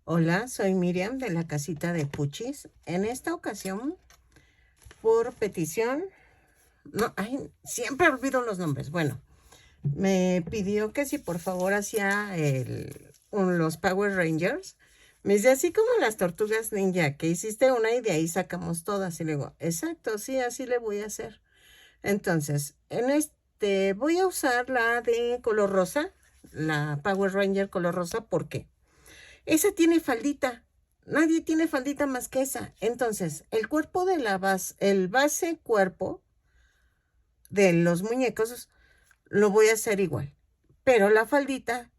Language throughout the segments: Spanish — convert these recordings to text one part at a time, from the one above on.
Hola, soy Miriam de la casita de Puchis. En esta ocasión, por petición, no, ay, siempre olvido los nombres. Bueno, me pidió que si por favor hacía los Power Rangers. Me dice, así como las tortugas ninja, que hiciste una y de ahí sacamos todas. Y le digo, exacto, sí, así le voy a hacer. Entonces, en este voy a usar la de color rosa, la Power Ranger color rosa, ¿por qué? Esa tiene faldita. Nadie tiene faldita más que esa. Entonces, el cuerpo de la base, el base cuerpo de los muñecos, lo voy a hacer igual. Pero la faldita,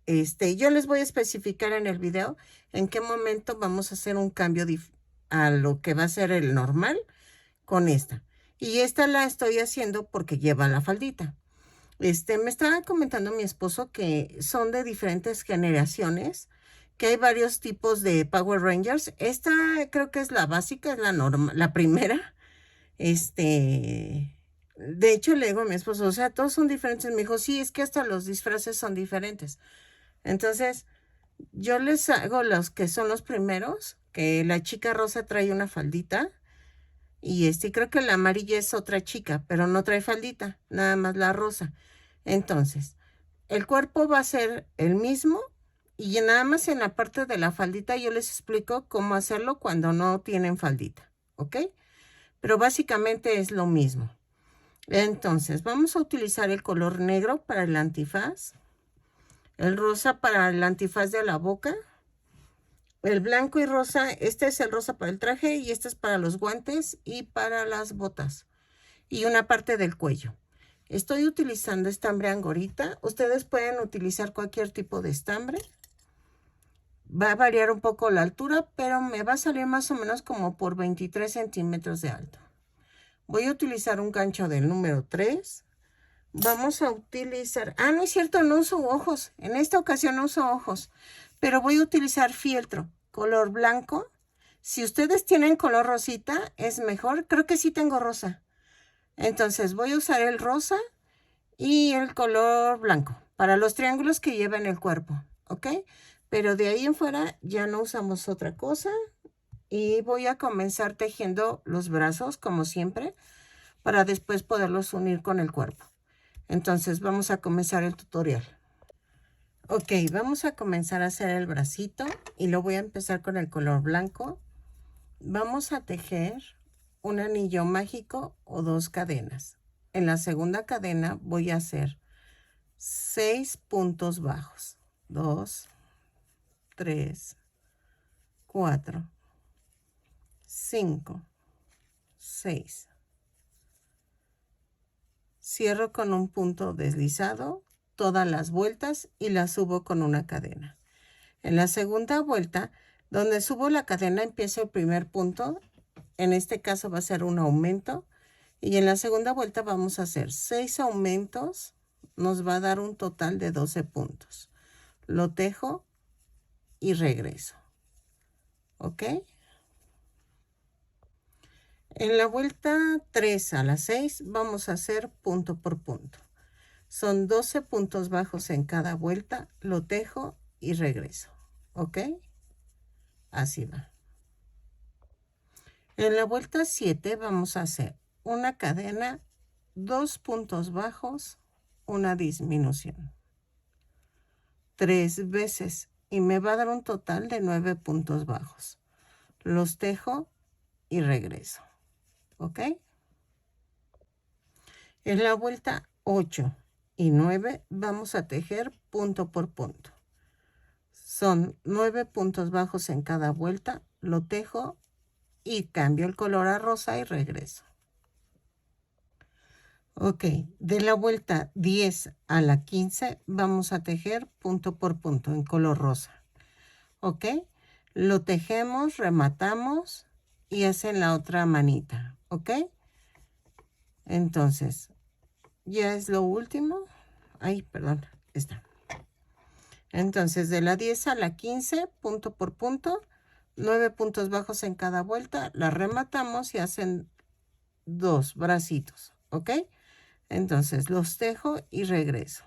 yo les voy a especificar en el video en qué momento vamos a hacer un cambio a lo que va a ser el normal con esta. Y esta la estoy haciendo porque lleva la faldita. Me estaba comentando mi esposo que son de diferentes generaciones, que hay varios tipos de Power Rangers. Esta creo que es la básica, es la norma, la primera. De hecho, le digo a mi esposo, o sea, todos son diferentes. Me dijo, sí, es que hasta los disfraces son diferentes. Entonces, yo les hago los que son los primeros, que la chica rosa trae una faldita. Y creo que la amarilla es otra chica, pero no trae faldita, nada más la rosa. Entonces, el cuerpo va a ser el mismo y nada más en la parte de la faldita yo les explico cómo hacerlo cuando no tienen faldita, ¿ok? Pero básicamente es lo mismo. Entonces, vamos a utilizar el color negro para el antifaz, el rosa para el antifaz de la boca, el blanco y rosa, este es el rosa para el traje y este es para los guantes y para las botas y una parte del cuello. Estoy utilizando estambre angorita. Ustedes pueden utilizar cualquier tipo de estambre. Va a variar un poco la altura, pero me va a salir más o menos como por 23 centímetros de alto. Voy a utilizar un gancho del número 3. Vamos a utilizar... Ah, no es cierto, no uso ojos. En esta ocasión no uso ojos, pero voy a utilizar fieltro, color blanco. Si ustedes tienen color rosita, es mejor. Creo que sí tengo rosa. Entonces voy a usar el rosa y el color blanco para los triángulos que lleva en el cuerpo, ¿ok? Pero de ahí en fuera ya no usamos otra cosa y voy a comenzar tejiendo los brazos como siempre para después poderlos unir con el cuerpo. Entonces vamos a comenzar el tutorial. Ok, vamos a comenzar a hacer el bracito y lo voy a empezar con el color blanco. Vamos a tejer un anillo mágico o 2 cadenas. En la segunda cadena voy a hacer 6 puntos bajos. 2, 3, 4, 5, 6. Cierro con un punto deslizado todas las vueltas y las subo con una cadena. En la segunda vuelta, donde subo la cadena, empiezo el primer punto. En este caso va a ser un aumento. Y en la segunda vuelta vamos a hacer 6 aumentos. Nos va a dar un total de 12 puntos. Lo tejo y regreso. ¿Ok? En la vuelta 3 a la 6 vamos a hacer punto por punto. Son 12 puntos bajos en cada vuelta. Lo tejo y regreso. ¿Ok? Así va. En la vuelta 7 vamos a hacer una cadena, 2 puntos bajos, una disminución. 3 veces y me va a dar un total de 9 puntos bajos. Los tejo y regreso. ¿Ok? En la vuelta 8 y 9 vamos a tejer punto por punto. Son 9 puntos bajos en cada vuelta. Lo tejo y cambio el color a rosa y regreso. Ok, de la vuelta 10 a la 15 vamos a tejer punto por punto en color rosa. Ok, lo tejemos, rematamos y hacen la otra manita. Ok, entonces ya es lo último. Ay, perdón, está. Entonces de la 10 a la 15, punto por punto, 9 puntos bajos en cada vuelta, la rematamos y hacen 2 bracitos. Ok, entonces los tejo y regreso.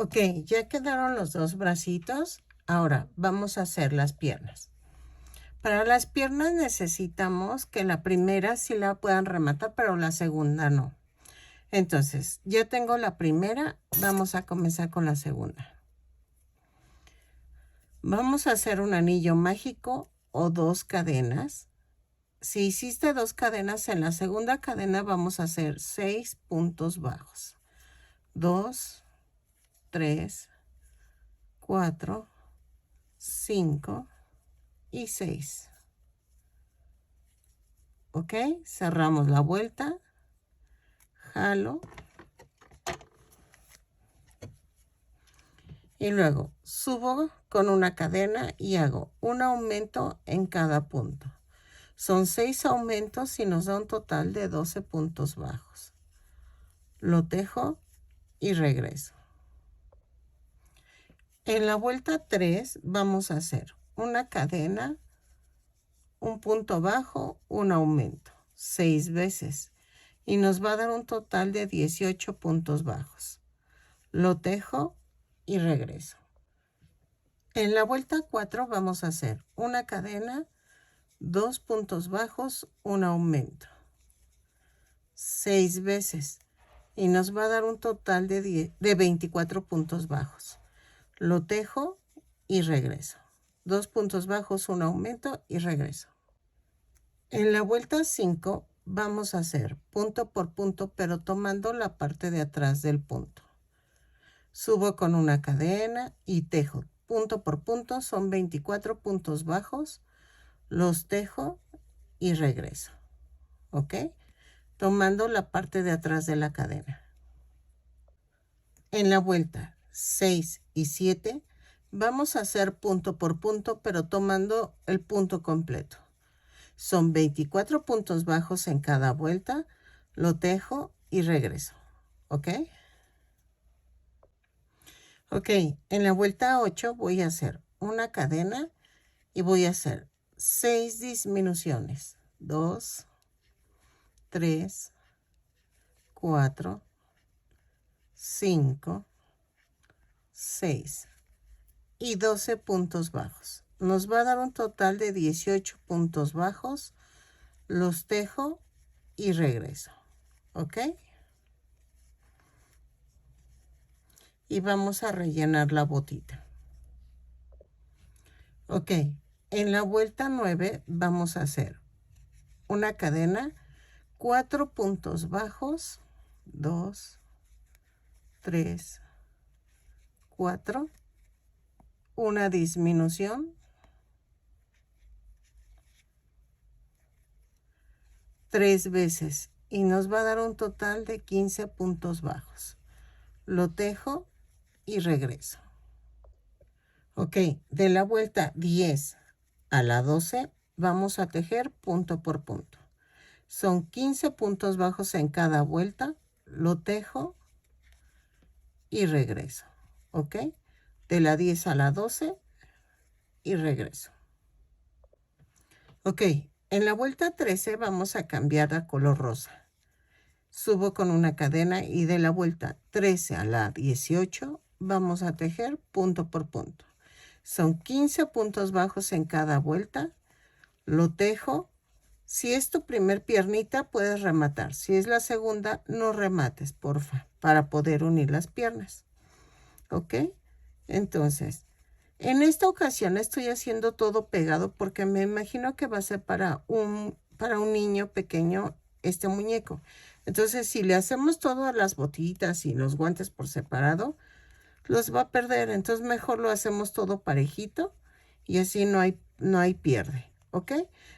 Ok, ya quedaron los dos bracitos. Ahora vamos a hacer las piernas. Para las piernas necesitamos que la primera sí la puedan rematar, pero la segunda no. Entonces, yo tengo la primera, vamos a comenzar con la segunda. Vamos a hacer un anillo mágico o 2 cadenas. Si hiciste 2 cadenas, en la segunda cadena vamos a hacer 6 puntos bajos. 2, 3, 4, 5 y 6. ¿Ok? Cerramos la vuelta. Jalo. Y luego subo con una cadena y hago un aumento en cada punto. Son 6 aumentos y nos da un total de 12 puntos bajos. Lo tejo y regreso. En la vuelta 3 vamos a hacer una cadena, un punto bajo, un aumento, 6 veces. Y nos va a dar un total de 18 puntos bajos. Lo tejo y regreso. En la vuelta 4 vamos a hacer una cadena, 2 puntos bajos, un aumento, 6 veces. Y nos va a dar un total de 24 puntos bajos. Lo tejo y regreso. 2 puntos bajos, un aumento y regreso. En la vuelta 5 vamos a hacer punto por punto, pero tomando la parte de atrás del punto. Subo con una cadena y tejo punto por punto, son 24 puntos bajos, los tejo y regreso, ¿ok? Tomando la parte de atrás de la cadena. En la vuelta 6 y 7 vamos a hacer punto por punto, pero tomando el punto completo. Son 24 puntos bajos en cada vuelta, lo tejo y regreso, ¿ok? Ok, en la vuelta 8 voy a hacer una cadena y voy a hacer 6 disminuciones. 2, 3, 4, 5, 6 y 12 puntos bajos. Nos va a dar un total de 18 puntos bajos. Los tejo y regreso, ¿ok? Y vamos a rellenar la botita. Ok, en la vuelta 9 vamos a hacer una cadena, 4 puntos bajos, 2, 3, 4, una disminución, 3 veces y nos va a dar un total de 15 puntos bajos. Lo tejo y regreso. Ok, de la vuelta 10 a la 12 vamos a tejer punto por punto. Son 15 puntos bajos en cada vuelta, lo tejo y regreso, ¿ok? De la 10 a la 12 y regreso. Ok, en la vuelta 13 vamos a cambiar a color rosa. Subo con una cadena y de la vuelta 13 a la 18 vamos a tejer punto por punto. Son 15 puntos bajos en cada vuelta, lo tejo. Si es tu primer piernita, puedes rematar. Si es la segunda, no remates, porfa, para poder unir las piernas. ¿Ok? Entonces, en esta ocasión estoy haciendo todo pegado porque me imagino que va a ser para un niño pequeño este muñeco. Entonces, si le hacemos todas las botitas y los guantes por separado, los va a perder. Entonces, mejor lo hacemos todo parejito y así no hay pierde. ¿Ok?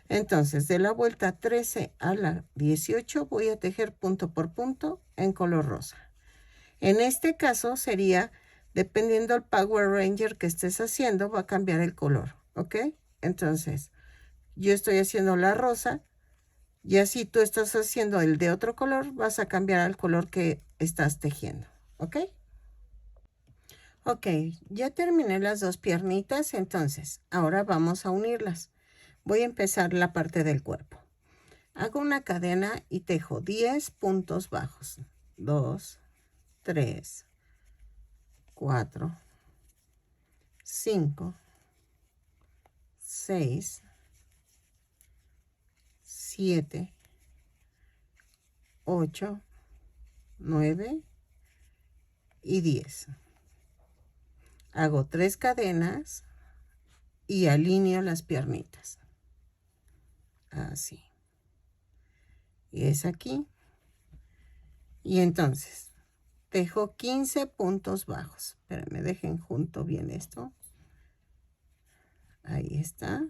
Entonces, de la vuelta 13 a la 18 voy a tejer punto por punto en color rosa. En este caso sería, dependiendo del Power Ranger que estés haciendo, va a cambiar el color. ¿Ok? Entonces, yo estoy haciendo la rosa y así tú estás haciendo el de otro color, vas a cambiar al color que estás tejiendo. ¿Ok? Ok, ya terminé las dos piernitas, entonces ahora vamos a unirlas. Voy a empezar la parte del cuerpo. Hago una cadena y tejo 10 puntos bajos. 2, 3, 4, 5, 6, 7, 8, 9 y 10. Hago 3 cadenas y alineo las piernitas. Así. Y es aquí. Y entonces tejo 15 puntos bajos. Espérenme, dejen junto bien esto. Ahí está.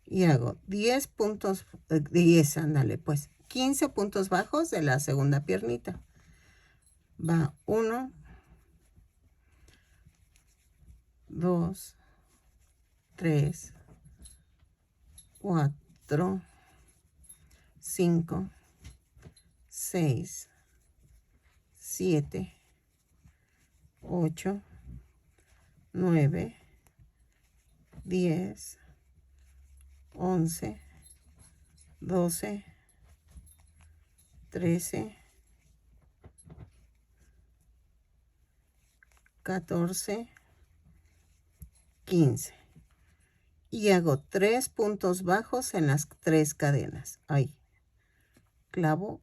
Y hago 10 puntos, 10, ándale, pues 15 puntos bajos de la segunda piernita. Va 1, 2, 3, 4, 5, 6, 7, 8, 9, 10, 11, 12, 13, 14, 15. Y hago 3 puntos bajos en las 3 cadenas. Ahí. Clavo.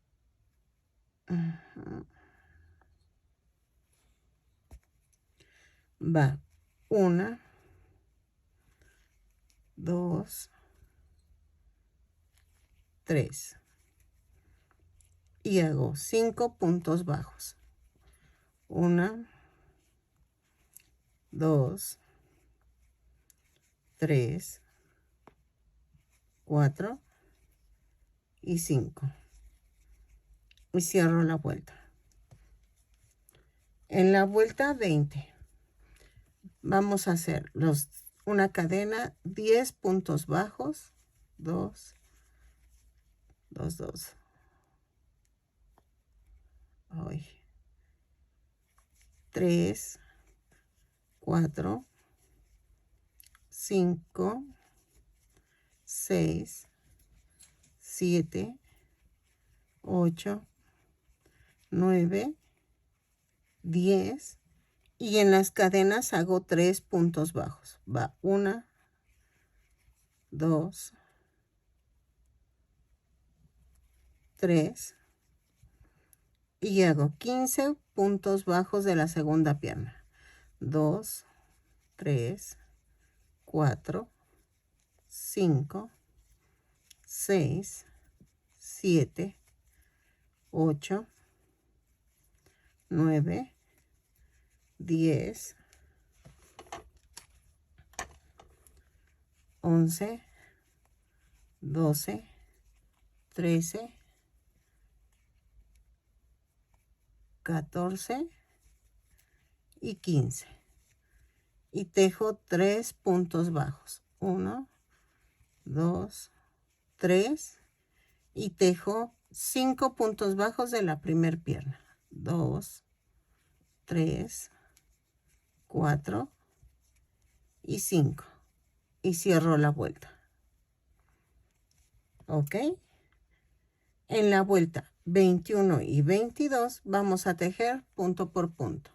Va 1, 2, 3. Y hago 5 puntos bajos. 1, 2, 3, 4 y 5. Y cierro la vuelta. En la vuelta 20 vamos a hacer una cadena, 10 puntos bajos, 2, 2, 2. Ay. 3, 4, 5, 6, 7, 8, 9, 10. Y en las cadenas hago 3 puntos bajos. Va 1, 2, 3. Y hago 15 puntos bajos de la segunda pierna. 2, 3, 4, 5, 6, 7, 8, 9, 10, 11, 12, 13, 14 y 15. Y tejo 3 puntos bajos. 1, 2, 3. Y tejo 5 puntos bajos de la primera pierna. 2, 3, 4 y 5. Y cierro la vuelta. ¿Ok? En la vuelta 21 y 22 vamos a tejer punto por punto.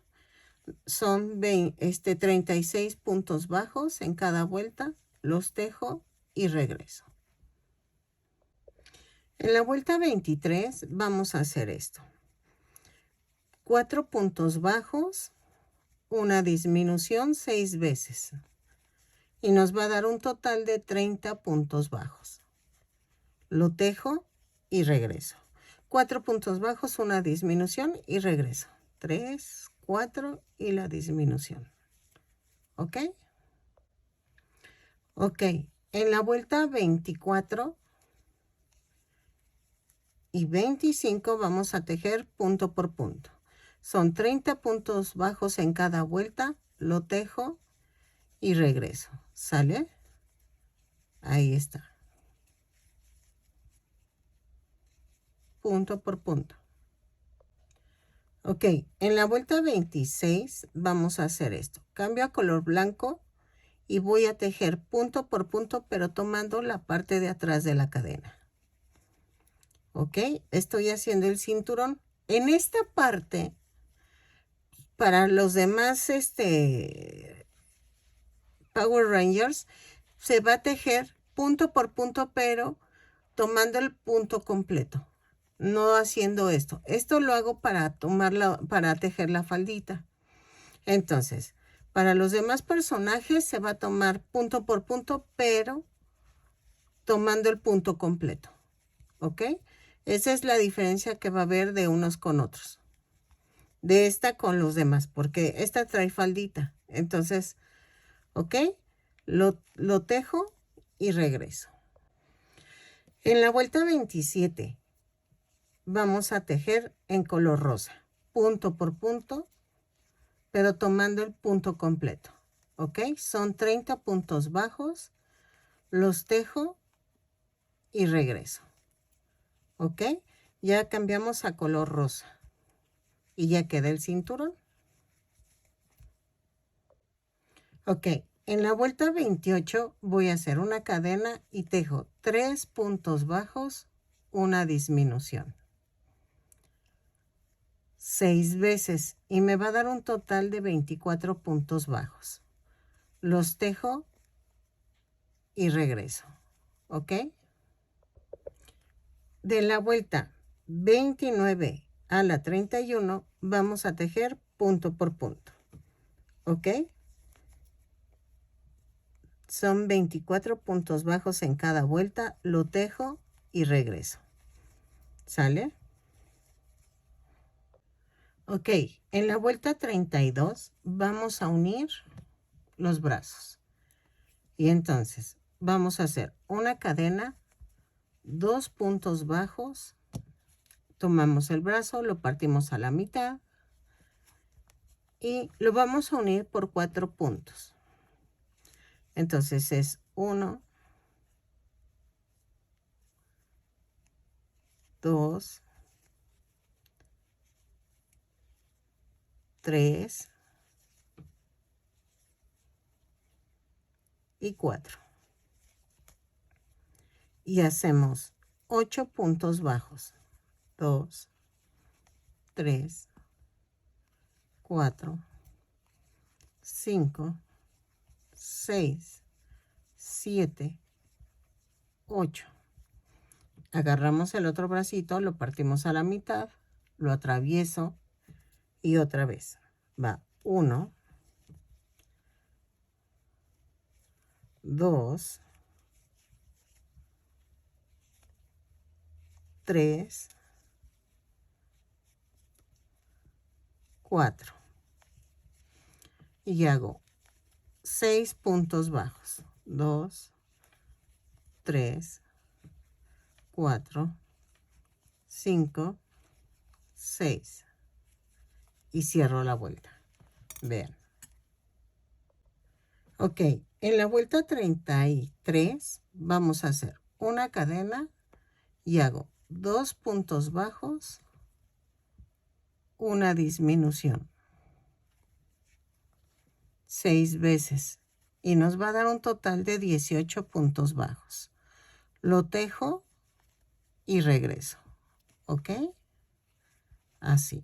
Son 36 puntos bajos en cada vuelta. Los tejo y regreso. En la vuelta 23 vamos a hacer esto. 4 puntos bajos, una disminución 6 veces. Y nos va a dar un total de 30 puntos bajos. Lo tejo y regreso. 4 puntos bajos, una disminución y regreso. 3, 4 y la disminución. ¿Ok? Ok. En la vuelta 24 y 25 vamos a tejer punto por punto. Son 30 puntos bajos en cada vuelta. Lo tejo y regreso. ¿Sale? Ahí está. Punto por punto. Ok, en la vuelta 26 vamos a hacer esto. Cambio a color blanco y voy a tejer punto por punto, pero tomando la parte de atrás de la cadena. Ok, estoy haciendo el cinturón. En esta parte para los demás, Power Rangers, se va a tejer punto por punto, pero tomando el punto completo, no haciendo esto. Esto lo hago para para tejer la faldita. Entonces, para los demás personajes se va a tomar punto por punto, pero tomando el punto completo. ¿Ok? Esa es la diferencia que va a haber de unos con otros. De esta con los demás, porque esta trae faldita. Entonces, ¿ok? Lo tejo y regreso. En la vuelta 27 vamos a tejer en color rosa, punto por punto, pero tomando el punto completo. ¿Ok? Son 30 puntos bajos, los tejo y regreso. ¿Ok? Ya cambiamos a color rosa y ya queda el cinturón. Ok, en la vuelta 28 voy a hacer una cadena y tejo 3 puntos bajos, una disminución. 6 veces y me va a dar un total de 24 puntos bajos. Los tejo y regreso. ¿Ok? De la vuelta 29 a la 31 vamos a tejer punto por punto. ¿Ok? Son 24 puntos bajos en cada vuelta, lo tejo y regreso. ¿Sale? Ok, en la vuelta 32 vamos a unir los brazos. Y entonces vamos a hacer una cadena, 2 puntos bajos, tomamos el brazo, lo partimos a la mitad y lo vamos a unir por 4 puntos. Entonces es 1, 2, 3 y 4. Y hacemos 8 puntos bajos. 2, 3, 4, 5, 6, 7, 8. Agarramos el otro bracito, lo partimos a la mitad, lo atravieso y otra vez. Va 1, 2, 3, 4. Y hago 6 puntos bajos. 2, 3, 4, 5, 6. Y cierro la vuelta. Vean. Ok, en la vuelta 33 vamos a hacer una cadena y hago 2 puntos bajos, una disminución. 6 veces. Y nos va a dar un total de 18 puntos bajos. Lo tejo y regreso. ¿Ok? Así.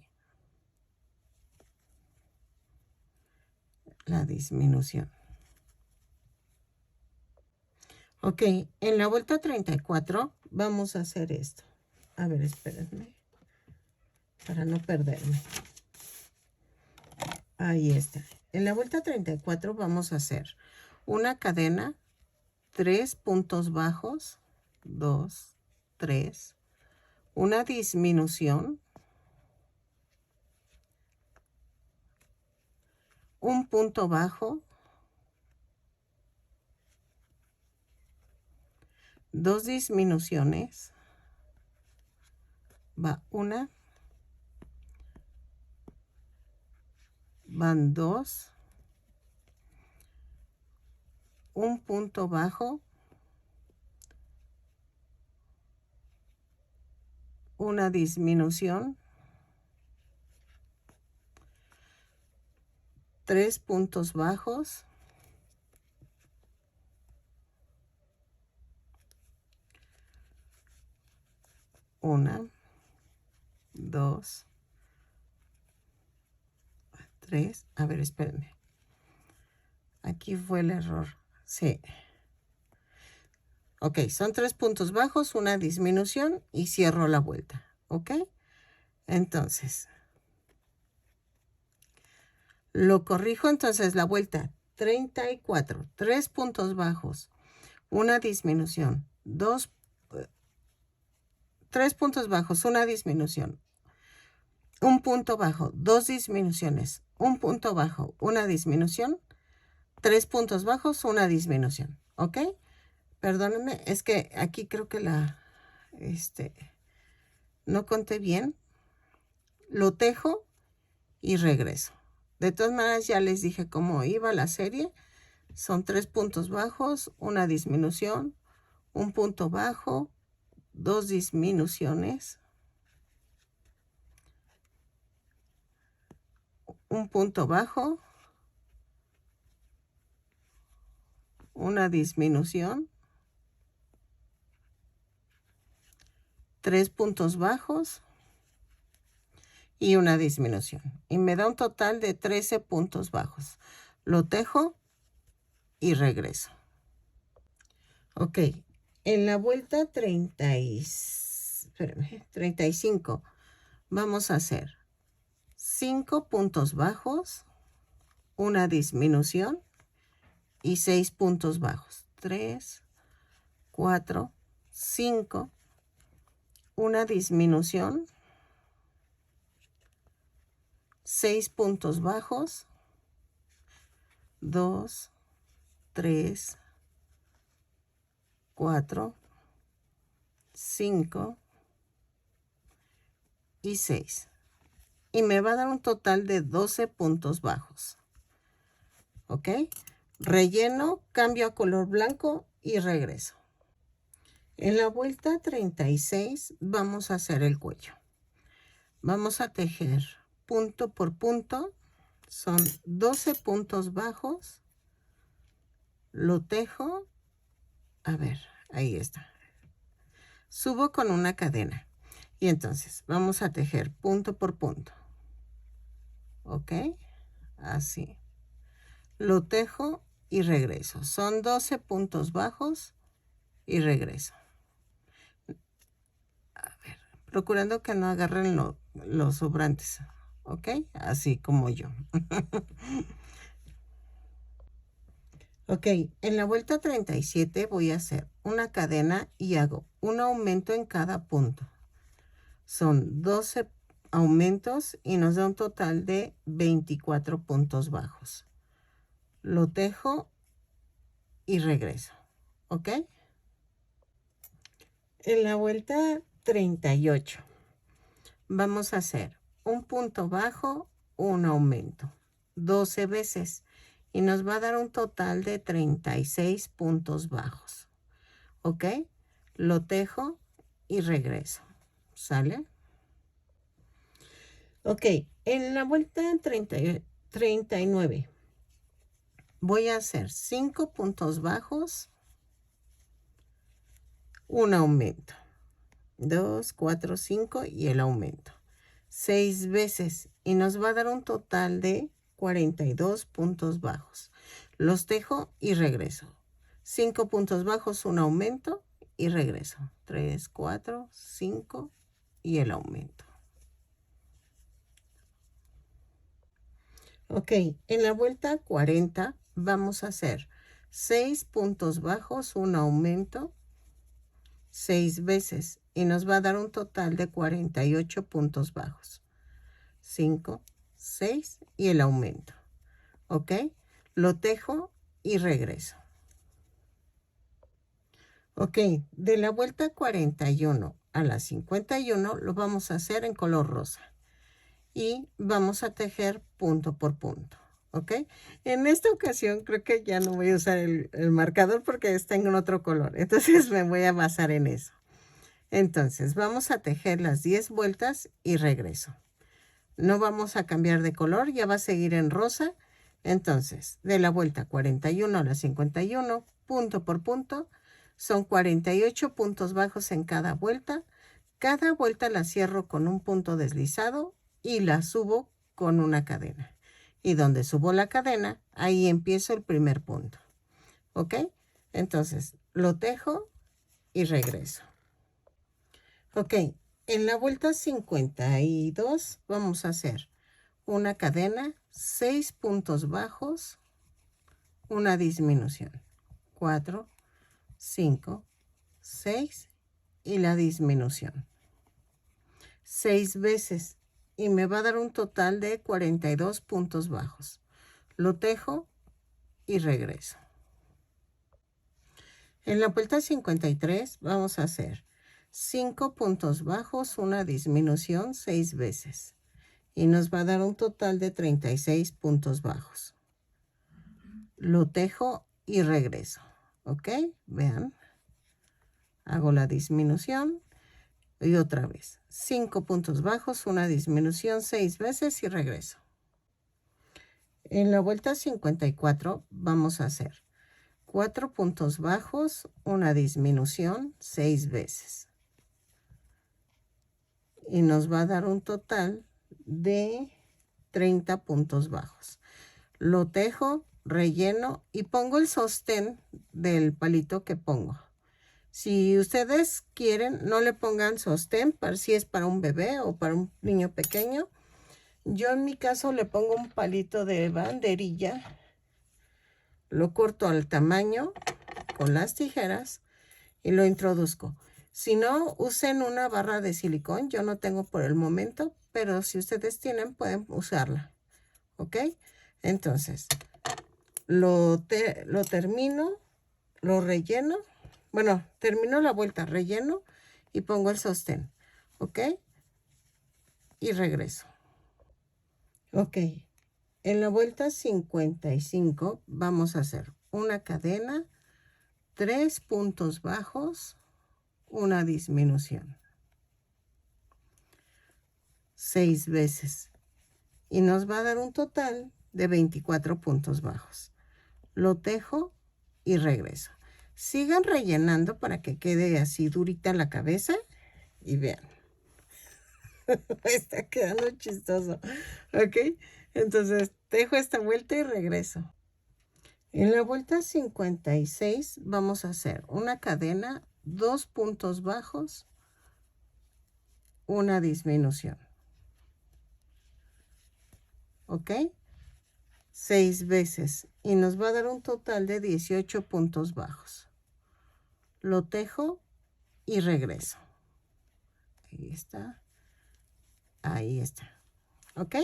La disminución. Ok, en la vuelta 34 vamos a hacer esto. A ver, espérenme. Para no perderme. Ahí está. En la vuelta 34 vamos a hacer una cadena, 3 puntos bajos, 2, 3, una disminución, un punto bajo, 2 disminuciones, va una, van 2, un punto bajo, una disminución, 3 puntos bajos, una, 2, 3, a ver, espérenme. Aquí fue el error, sí. Ok, son 3 puntos bajos, una disminución y cierro la vuelta, ¿ok? Entonces, lo corrijo, entonces la vuelta 34, 3 puntos bajos, una disminución, 3 puntos bajos, una disminución, un punto bajo, 2 disminuciones, un punto bajo, una disminución, 3 puntos bajos, una disminución, ¿ok? Perdónenme, es que aquí creo que no conté bien. Lo tejo y regreso. De todas maneras, ya les dije cómo iba la serie. Son 3 puntos bajos, una disminución, un punto bajo, 2 disminuciones, un punto bajo, una disminución, 3 puntos bajos y una disminución. Y me da un total de 13 puntos bajos. Lo tejo y regreso. Ok, en la vuelta 35 vamos a hacer 5 puntos bajos, una disminución y 6 puntos bajos. 3, 4, 5, una disminución, 6 puntos bajos, 2, 3, 4, 5 y 6. Y me va a dar un total de 12 puntos bajos. ¿Ok? Relleno, cambio a color blanco y regreso. En la vuelta 36 vamos a hacer el cuello. Vamos a tejer punto por punto. Son 12 puntos bajos. Lo tejo. A ver, ahí está. Subo con una cadena. Y entonces vamos a tejer punto por punto. ¿Ok? Así. Lo tejo y regreso. Son 12 puntos bajos y regreso. A ver, procurando que no agarren los sobrantes. ¿Ok? Así como yo. Ok, en la vuelta 37 voy a hacer una cadena y hago un aumento en cada punto. Son 12 aumentos y nos da un total de 24 puntos bajos. Lo tejo y regreso. ¿Ok? En la vuelta 38 vamos a hacer un punto bajo, un aumento, 12 veces y nos va a dar un total de 36 puntos bajos. ¿Ok? Lo tejo y regreso. ¿Sale? Ok, en la vuelta 39 voy a hacer 5 puntos bajos, un aumento. 2, 4, 5 y el aumento. 6 veces y nos va a dar un total de 42 puntos bajos. Los tejo y regreso. 5 puntos bajos, un aumento y regreso. 3, 4, 5 y el aumento. Ok, en la vuelta 40 vamos a hacer 6 puntos bajos, un aumento, 6 veces y nos va a dar un total de 48 puntos bajos. 5, 6 y el aumento. ¿Ok? Lo tejo y regreso. Ok, de la vuelta 41 a la 51 lo vamos a hacer en color rosa. Y vamos a tejer punto por punto. ¿Ok? En esta ocasión creo que ya no voy a usar el marcador porque está en otro color. Entonces me voy a basar en eso. Entonces vamos a tejer las 10 vueltas y regreso. No vamos a cambiar de color, ya va a seguir en rosa. Entonces, de la vuelta 41 a la 51, punto por punto, son 48 puntos bajos en cada vuelta. Cada vuelta la cierro con un punto deslizado y la subo con una cadena. y donde subo la cadena, ahí empiezo el primer punto. ¿Ok? Entonces, lo tejo y regreso. Ok, en la vuelta 52 vamos a hacer una cadena, 6 puntos bajos, una disminución. 4, 5, 6 y la disminución. 6 veces y me va a dar un total de 42 puntos bajos. Lo tejo y regreso. En la vuelta 53 vamos a hacer 5 puntos bajos, una disminución 6 veces. Y nos va a dar un total de 36 puntos bajos. Lo tejo y regreso. ¿Ok? Vean. Hago la disminución. Y otra vez. 5 puntos bajos, una disminución 6 veces y regreso. En la vuelta 54 vamos a hacer 4 puntos bajos, una disminución 6 veces. Y nos va a dar un total de 30 puntos bajos. Lo tejo, relleno y pongo el sostén del palito que pongo. Si ustedes quieren, no le pongan sostén, para si es para un bebé o para un niño pequeño. Yo en mi caso le pongo un palito de banderilla. Lo corto al tamaño con las tijeras y lo introduzco. Si no, usen una barra de silicón. Yo no tengo por el momento, pero si ustedes tienen, pueden usarla. ¿Ok? Entonces, lo termino, lo relleno. Bueno, termino la vuelta, relleno y pongo el sostén. ¿Ok? Y regreso. Ok. En la vuelta 55 vamos a hacer una cadena, 3 puntos bajos, una disminución. 6 veces. Y nos va a dar un total de 24 puntos bajos. Lo tejo y regreso. Sigan rellenando para que quede así durita la cabeza. Y vean. Está quedando chistoso. ¿Ok? Entonces, tejo esta vuelta y regreso. En la vuelta 56 vamos a hacer una cadena, 2 puntos bajos, una disminución. ¿Ok? 6 veces y nos va a dar un total de 18 puntos bajos. Lo tejo y regreso. Ahí está. Ahí está. ¿Ok?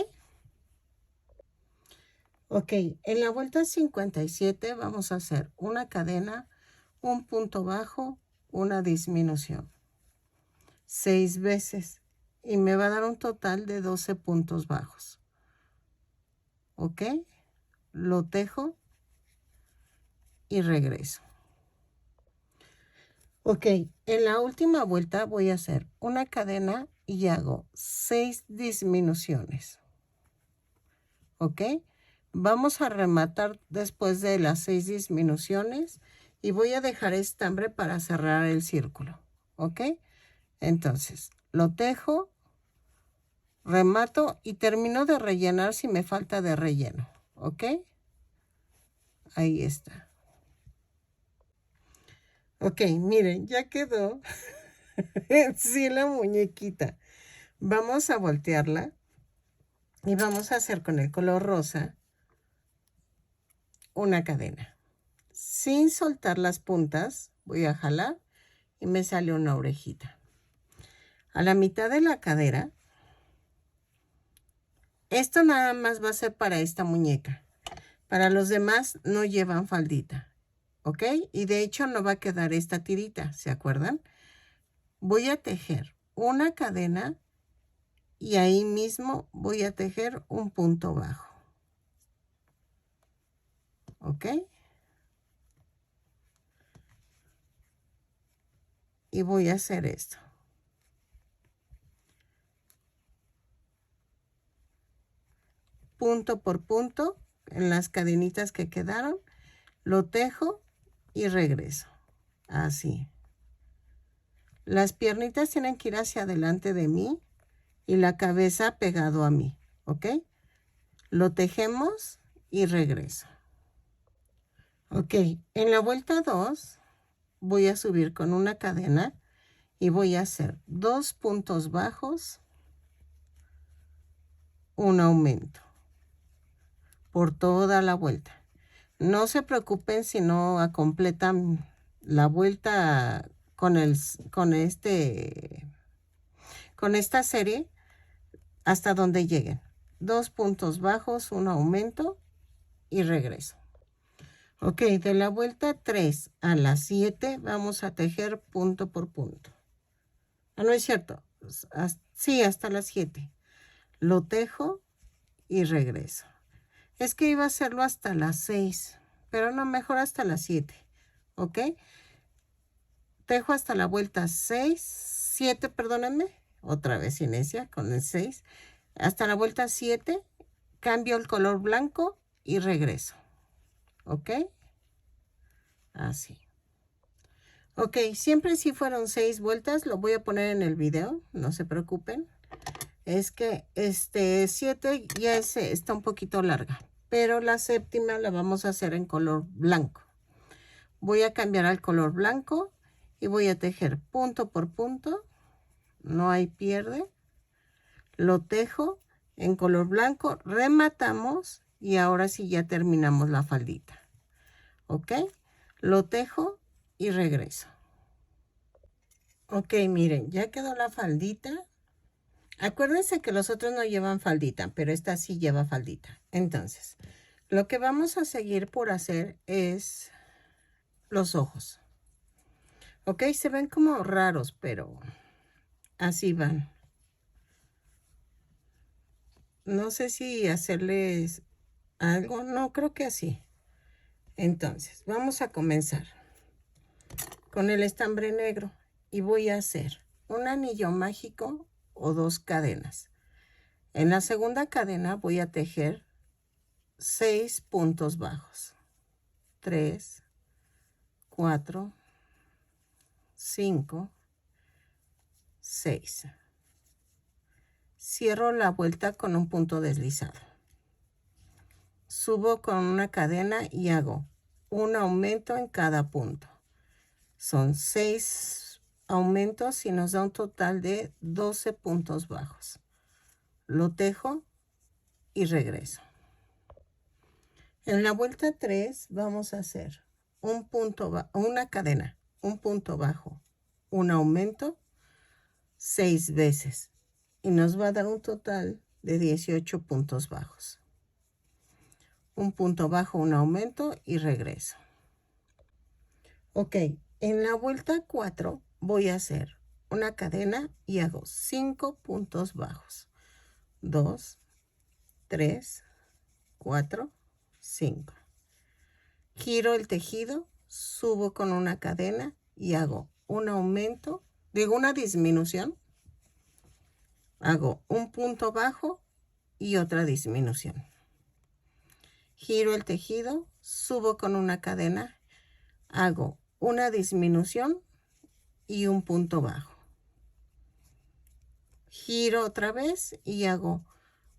Ok, en la vuelta 57 vamos a hacer una cadena, un punto bajo, una disminución. 6 veces y me va a dar un total de 12 puntos bajos. ¿Ok? Lo tejo y regreso. Ok, en la última vuelta voy a hacer una cadena y hago 6 disminuciones. ¿Ok? Vamos a rematar después de las 6 disminuciones y voy a dejar estambre para cerrar el círculo. ¿Ok? Entonces, lo tejo, remato y termino de rellenar si me falta de relleno. ¿Ok? Ahí está. Ok, miren, ya quedó. Sí, la muñequita. Vamos a voltearla y vamos a hacer con el color rosa una cadena. Sin soltar las puntas, voy a jalar y me sale una orejita. A la mitad de la cadera, esto nada más va a ser para esta muñeca. Para los demás no llevan faldita, ¿ok? Y de hecho no va a quedar esta tirita, ¿se acuerdan? Voy a tejer una cadena y ahí mismo voy a tejer un punto bajo. ¿Ok? Y voy a hacer esto. Punto por punto en las cadenitas que quedaron, lo tejo y regreso. Así. Las piernitas tienen que ir hacia adelante de mí y la cabeza pegado a mí. ¿Ok? Lo tejemos y regreso. Ok, en la vuelta 2 voy a subir con una cadena y voy a hacer 2 puntos bajos, un aumento por toda la vuelta. No se preocupen si no completan la vuelta con esta serie hasta donde lleguen. 2 puntos bajos, un aumento y regreso. Ok, de la vuelta 3 a la 7 vamos a tejer punto por punto. Ah, no es cierto. Sí, hasta las 7. Lo tejo y regreso. Es que iba a hacerlo hasta las 6, pero no, mejor hasta las 7. ¿Ok? Tejo hasta la vuelta 7, perdónenme. Otra vez inecia con el 6. Hasta la vuelta 7, cambio el color blanco y regreso. ¿Ok? Así. Ok, siempre si fueron 6 vueltas, lo voy a poner en el video, no se preocupen. Es que 7 ya está un poquito larga, pero la séptima la vamos a hacer en color blanco. Voy a cambiar al color blanco y voy a tejer punto por punto, no hay pierde. Lo tejo en color blanco, rematamos y ahora sí ya terminamos la faldita. ¿Ok? Lo tejo y regreso. Ok, miren, ya quedó la faldita. Acuérdense que los otros no llevan faldita, pero esta sí lleva faldita. Entonces, lo que vamos a seguir por hacer es los ojos. Ok, se ven como raros, pero así van. No sé si hacerles algo, no, creo que así. Entonces, vamos a comenzar con el estambre negro y voy a hacer un anillo mágico o 2 cadenas. En la segunda cadena voy a tejer 6 puntos bajos. 3, 4, 5, 6. Cierro la vuelta con un punto deslizado. Subo con una cadena y hago un aumento en cada punto. Son 6 aumentos y nos da un total de 12 puntos bajos. Lo tejo y regreso. En la vuelta 3 vamos a hacer una cadena, un punto bajo, un aumento 6 veces y nos va a dar un total de 18 puntos bajos. Un punto bajo, un aumento y regreso. Ok, en la vuelta 4 voy a hacer una cadena y hago 5 puntos bajos. 2, 3, 4, 5. Giro el tejido, subo con una cadena y hago un aumento, digo una disminución. Hago un punto bajo y otra disminución. Giro el tejido, subo con una cadena, hago una disminución y un punto bajo. Giro otra vez y hago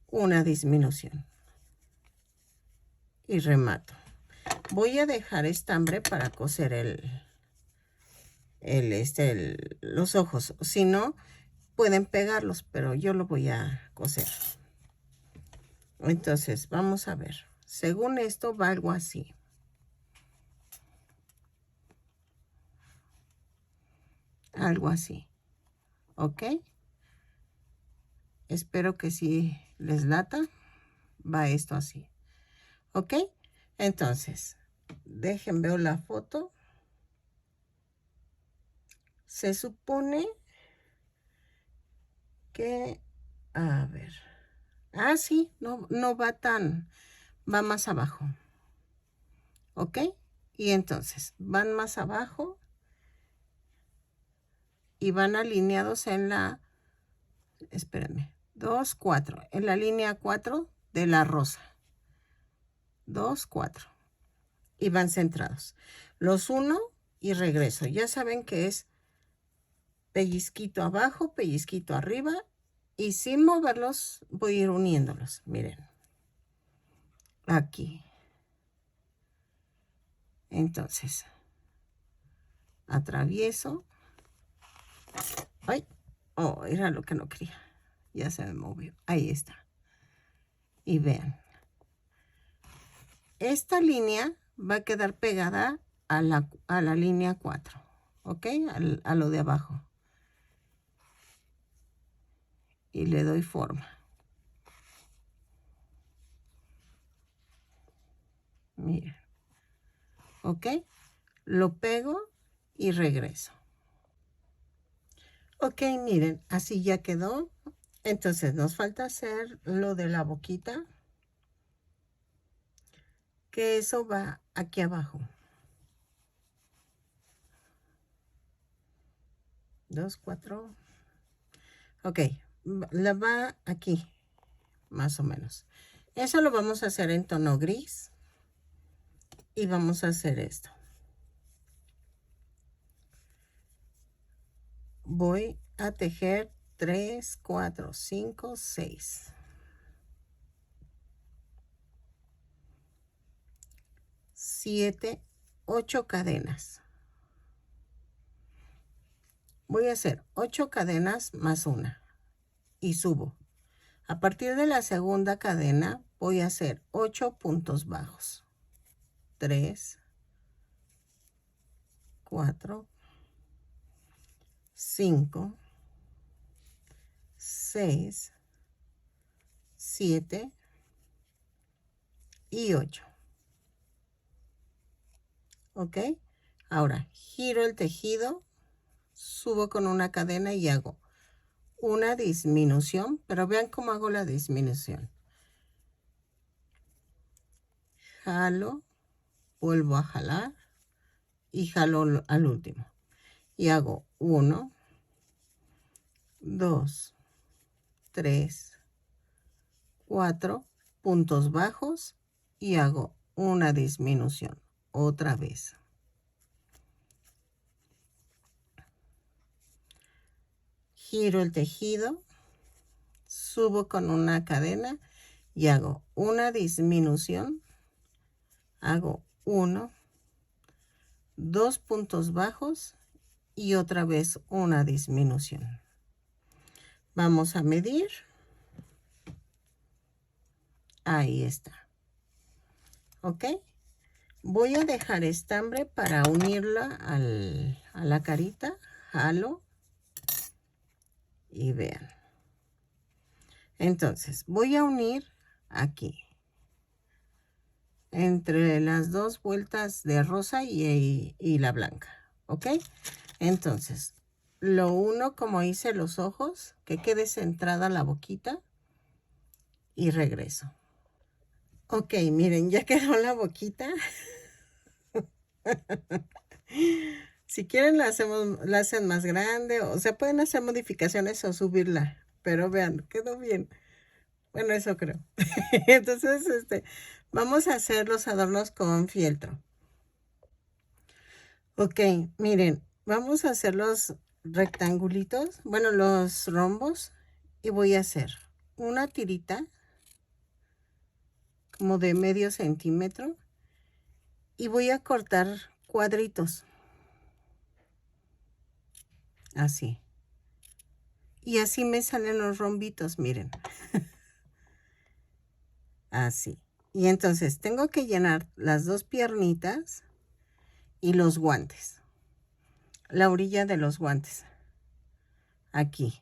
una disminución. Y remato. Voy a dejar estambre para coser los ojos. Si no, pueden pegarlos, pero yo lo voy a coser. Entonces, vamos a ver. Según esto, va algo así. Algo así. ¿Ok? Espero que si les lata, va esto así. ¿Ok? Entonces, dejen ver la foto. Se supone que, a ver. Ah, sí, no va va más abajo. ¿Ok? Y entonces, van más abajo y van alineados en la, espérenme, 2, 4, en la línea 4 de la rosa. 2, 4. Y van centrados. Los uno y regreso. Ya saben que es pellizquito abajo, pellizquito arriba. Y sin moverlos voy a ir uniéndolos. Miren. aquí. Entonces, atravieso. Ay, oh, era lo que no quería. Ya se me movió. Ahí está. Y vean. Esta línea va a quedar pegada a la línea 4. ¿Ok? A lo de abajo. Y le doy forma. Miren. ¿Ok? Lo pego y regreso. Ok, miren, así ya quedó. Entonces nos falta hacer lo de la boquita, que eso va aquí abajo. 2, 4. Ok, la va aquí, más o menos. Eso lo vamos a hacer en tono gris. Y vamos a hacer esto. Voy a tejer 3, 4, 5, 6. 7, 8 cadenas. Voy a hacer 8 cadenas más una y subo. A partir de la segunda cadena voy a hacer 8 puntos bajos. 3, 4, 5, 6, 7 y 8. ¿Ok? Ahora giro el tejido, subo con una cadena y hago una disminución, pero vean cómo hago la disminución. Jalo, vuelvo a jalar y jalo al último. Y hago 1, 2, 3, 4 puntos bajos y hago una disminución otra vez. Giro el tejido, subo con una cadena y hago una disminución. Hago 1, 2 puntos bajos y otra vez una disminución. Vamos a medir. Ahí está. ¿Ok? Voy a dejar estambre para unirla a la carita. Jalo. Y vean. Entonces, voy a unir aquí. Entre las dos vueltas de rosa y la blanca. ¿Ok? Entonces, lo uno como hice los ojos, que quede centrada la boquita. Y regreso. Ok, miren, ya quedó la boquita. Si quieren la hacen más grande, o sea, pueden hacer modificaciones o subirla. Pero vean, quedó bien. Bueno, eso creo. Entonces, vamos a hacer los adornos con fieltro. Ok, miren, vamos a hacer los rectangulitos, bueno, los rombos. Y voy a hacer una tirita como de medio centímetro. Y voy a cortar cuadritos. Así. Y así me salen los rombitos, miren. Así. Y entonces tengo que llenar las dos piernitas y los guantes. La orilla de los guantes. Aquí.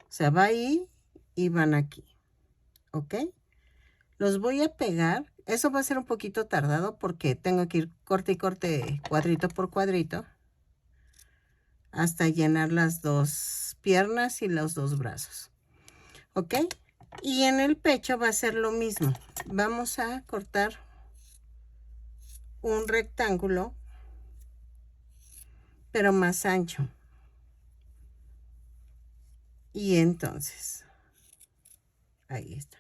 O sea, va ahí y van aquí. ¿Ok? Los voy a pegar. Eso va a ser un poquito tardado porque tengo que ir corte y corte cuadrito por cuadrito hasta llenar las dos piernas y los dos brazos. ¿Ok? Y en el pecho va a ser lo mismo. Vamos a cortar un rectángulo, pero más ancho. Y entonces, ahí está.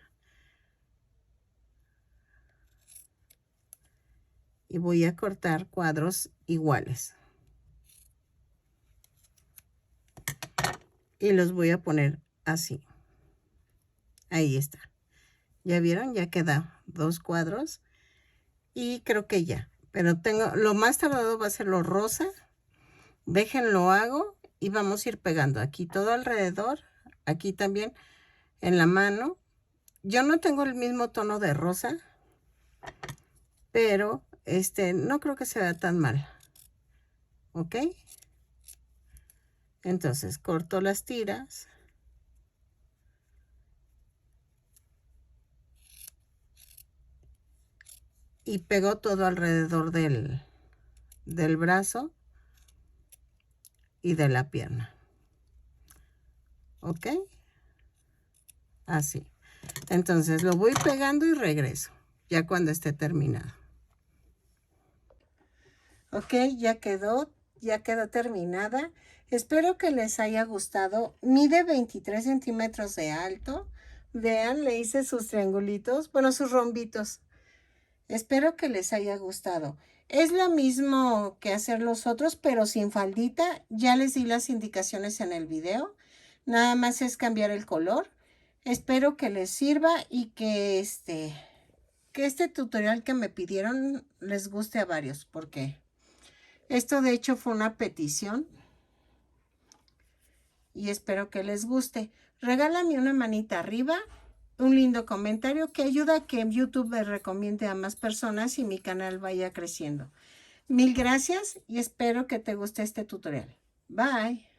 Y voy a cortar cuadros iguales. Y los voy a poner así. Ahí está. ¿Ya vieron? Ya queda 2 cuadros. Y creo que ya. Pero lo más tardado va a ser lo rosa. Déjenlo hago y vamos a ir pegando aquí todo alrededor. Aquí también en la mano. Yo no tengo el mismo tono de rosa, pero no creo que se vea tan mal. ¿Ok? Entonces corto las tiras. Y pego todo alrededor del brazo y de la pierna. ¿Ok? Así. Entonces lo voy pegando y regreso, ya cuando esté terminado. Ok, ya quedó terminada. Espero que les haya gustado. Mide 23 centímetros de alto. Vean, le hice sus triangulitos, bueno, sus rombitos. Espero que les haya gustado. Es lo mismo que hacer los otros, pero sin faldita. Ya les di las indicaciones en el video. Nada más es cambiar el color. Espero que les sirva y que este tutorial que me pidieron les guste a varios, porque esto de hecho fue una petición y espero que les guste. Regálame una manita arriba, un lindo comentario que ayuda a que YouTube me recomiende a más personas y mi canal vaya creciendo. Mil gracias y espero que te guste este tutorial. Bye.